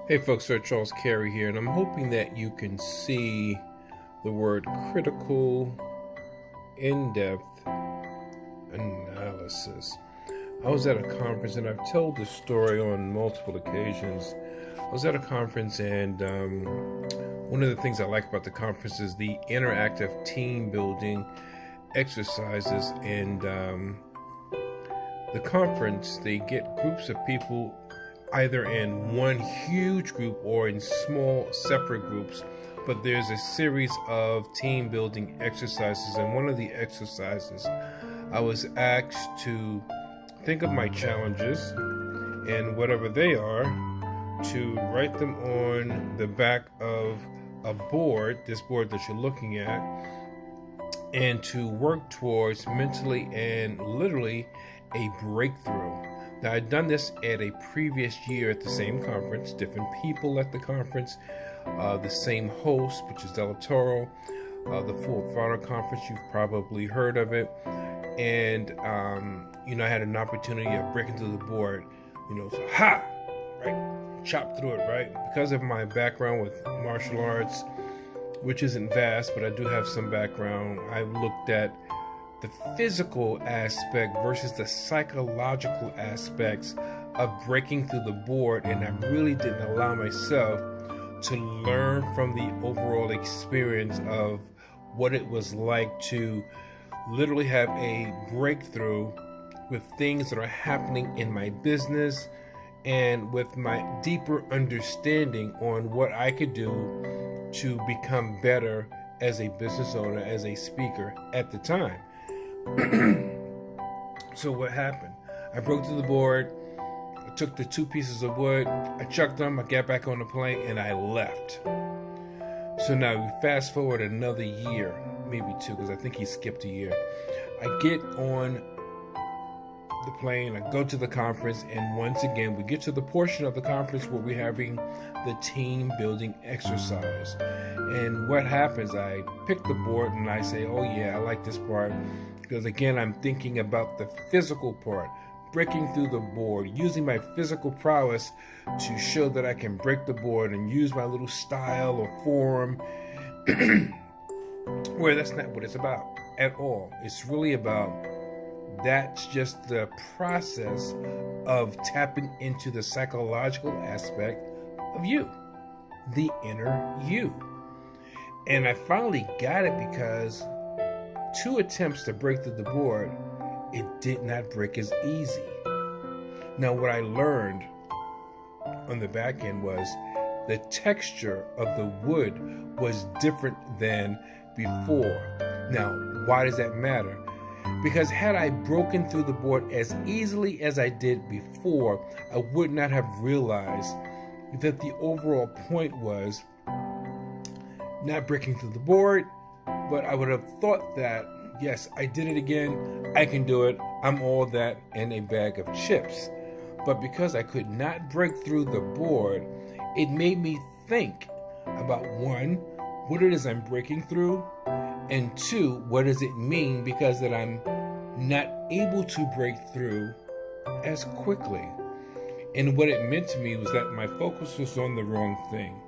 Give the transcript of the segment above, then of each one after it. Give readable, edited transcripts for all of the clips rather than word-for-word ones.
Hey folks, Sir Charles Cary here, and I'm hoping that you can see the word critical, in-depth analysis. I was at a conference, and I've told this story on multiple occasions. I was at a conference, and one of the things I like about the conference is the interactive team building exercises. And the conference, they get groups of people either in one huge group or in small separate groups, but there's a series of team building exercises. And one of the exercises, I was asked to think of my challenges and whatever they are, to write them on the back of a board, this board that you're looking at, and to work towards mentally and literally a breakthrough. Now, I'd done this at a previous year at the same conference, different people at the conference, the same host, which is Del Toro, the Full Throttle Conference. You've probably heard of it. And, I had an opportunity of breaking through the board, so, right, chop through it, right? Because of my background with martial arts, which isn't vast, but I do have some background, I looked at the physical aspect versus the psychological aspects of breaking through the board, and I really didn't allow myself to learn from the overall experience of what it was like to literally have a breakthrough with things that are happening in my business and with my deeper understanding on what I could do to become better as a business owner, as a speaker at the time. So what happened? I broke through the board, I took the 2 pieces of wood, I chucked them, I got back on the plane, and I left. So now we fast forward another year, maybe 2, because I think he skipped a year. I get on the plane, I go to the conference, and once again, we get to the portion of the conference where we're having the team building exercise. And what happens, I pick the board and I say, oh yeah, I like this part. Because again, I'm thinking about the physical part, breaking through the board, using my physical prowess to show that I can break the board and use my little style or form. Where that's not what it's about at all. It's really about, that's just the process of tapping into the psychological aspect of you, the inner you. And I finally got it because 2 attempts to break through the board, it did not break as easy. Now, what I learned on the back end was the texture of the wood was different than before. Now, why does that matter? Because had I broken through the board as easily as I did before, I would not have realized that the overall point was not breaking through the board, but I would have thought that, yes, I did it again, I can do it, I'm all that and a bag of chips. But because I could not break through the board, it made me think about 1, what it is I'm breaking through, and 2, what does it mean because that I'm not able to break through as quickly. And what it meant to me was that my focus was on the wrong thing.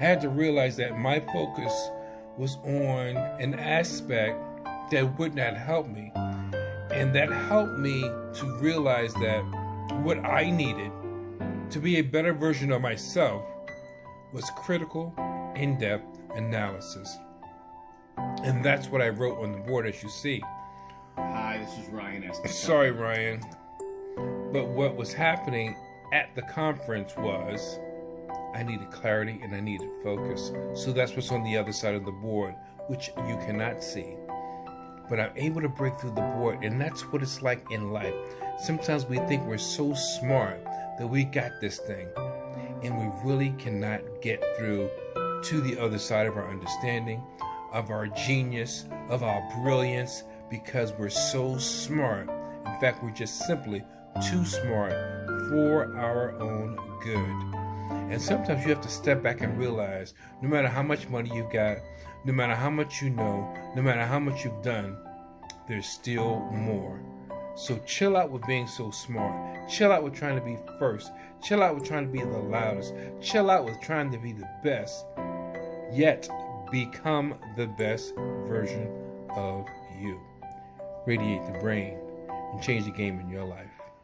I had to realize that my focus was on an aspect that would not help me. And that helped me to realize that what I needed to be a better version of myself was critical, in-depth analysis. And that's what I wrote on the board, as you see. Hi, this is Ryan. Sorry, Ryan. But what was happening at the conference was I needed clarity and I needed focus. So that's what's on the other side of the board, which you cannot see. But I'm able to break through the board, and that's what it's like in life. Sometimes we think we're so smart that we got this thing, and we really cannot get through to the other side of our understanding, of our genius, of our brilliance, because we're so smart. In fact, we're just simply too smart for our own good. And sometimes you have to step back and realize, no matter how much money you've got, no matter how much you know, no matter how much you've done, there's still more. So chill out with being so smart. Chill out with trying to be first. Chill out with trying to be the loudest. Chill out with trying to be the best. Yet, become the best version of you. Radiate the brain and change the game in your life.